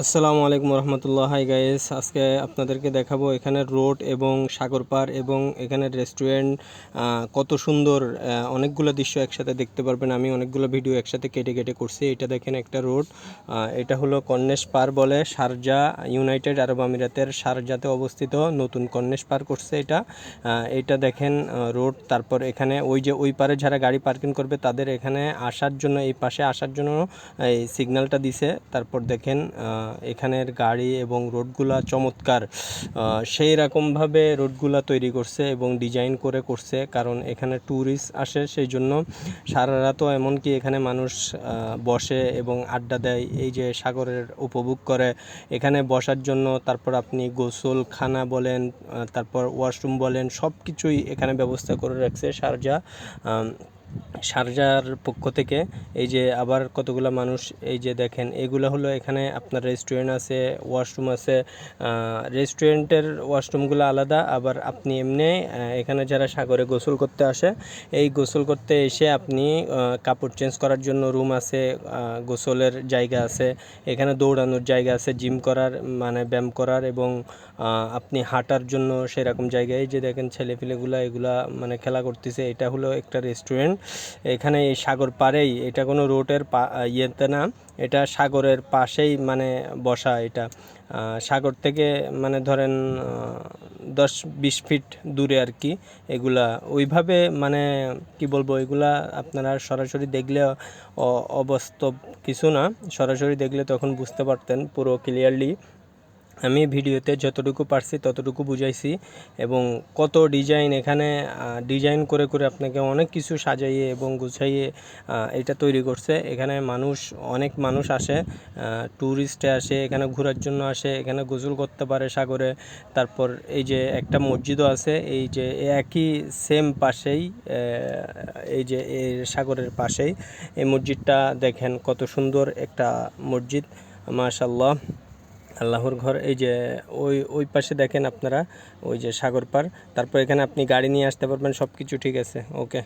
আসসালামু আলাইকুম রহমতুল্লাহ। Hi guys, আজকে আপনাদেরকে দেখাবো এখানে রোড এবং সাগর পার এবং এখানে রেস্টুরেন্ট কত সুন্দর। অনেকগুলো দৃশ্য একসাথে দেখতে পারবেন। আমি অনেকগুলো ভিডিও একসাথে কেটে কেটে করছি। এটা দেখেন একটা রোড, এটা হলো কর্নেশ পার বলে, শারজা ইউনাইটেড আরব আমিরাতের শারজাতে অবস্থিত নতুন কর্নেশ পার করছে এটা। এটা দেখেন রোড। তারপর এখানে ওই পারে যারা গাড়ি পার্কিং করবে তাদের এখানে আসার জন্য, এই পাশে আসার জন্য এই সিগন্যালটা দিছে। তারপর দেখেন এখানের গাড়ি এবং রোডগুলা চমৎকার, সেই রকমভাবে রোডগুলা তৈরি করছে এবং ডিজাইন করে করছে, কারণ এখানে ট্যুরিস্ট আসে সেই জন্য। সারা রাতও এমনকি এখানে মানুষ বসে এবং আড্ডা দেয়, এই যে সাগরের উপভোগ করে এখানে বসার জন্য। তারপর আপনি গোসলখানা বলেন, তারপর ওয়াশরুম বলেন, সব কিছুই এখানে ব্যবস্থা করে রাখছে শারজার পক্ষ থেকে। এই যে আবার কতগুলো মানুষ, এই যে দেখেন এগুলো হলো এখানে আপনার রেস্টুরেন্ট আছে, ওয়াশরুম আছে। রেস্টুরেন্টের ওয়াশরুমগুলো আলাদা, আবার আপনি এমনি এখানে যারা সাগরে গোসল করতে আসে, এই গোসল করতে এসে আপনি কাপড় চেঞ্জ করার জন্য রুম আছে, গোসলের জায়গা আছে, এখানে দৌড়ানোর জায়গা আছে, জিম করার মানে ব্যায়াম করার এবং আপনি হাঁটার জন্য সেরকম জায়গায়। যে দেখেন ছেলেপিলেগুলা এগুলা মানে খেলা করতেছে। এটা হলো একটা রেস্টুরেন্ট এখানে এই সাগর পাড়েই। এটা কোনো রোডের ইয়েতে না, এটা সাগরের পাশেই মানে বসা। এটা সাগর থেকে মানে ধরেন 10-20 ফিট দূরে আর কি এগুলা। ওইভাবে মানে কি বলবো, এগুলা আপনারা সরাসরি দেখলে অবাস্তব কিছু না, সরাসরি দেখলে তখন বুঝতে পারতেন পুরো ক্লিয়ারলি। আমি ভিডিওতে যতটুকু পারছি ততটুকু বুঝাইছি। এবং কত ডিজাইন এখানে ডিজাইন করে করে আপনাকে অনেক কিছু সাজাইয়ে এবং গুছাইয়ে এটা তৈরি করছে। এখানে অনেক মানুষ আসে, ট্যুরিস্টে আসে, এখানে ঘোরার জন্য আসে, এখানে গোসল করতে পারে সাগরে। তারপর এই যে একটা মসজিদও আছে, এই যে একই সেম পাশেই, এই যে সাগরের পাশেই এই মসজিদটা দেখেন কত সুন্দর একটা মসজিদ, মাশাআল্লাহ, আল্লাহর ঘর। এই যে ওই পাশে দেখেন আপনারা, ওই যে সাগর পার। তারপর এখানে আপনি গাড়ি নিয়ে আসতে পারবেন, সব কিছু ঠিক আছে। ওকে।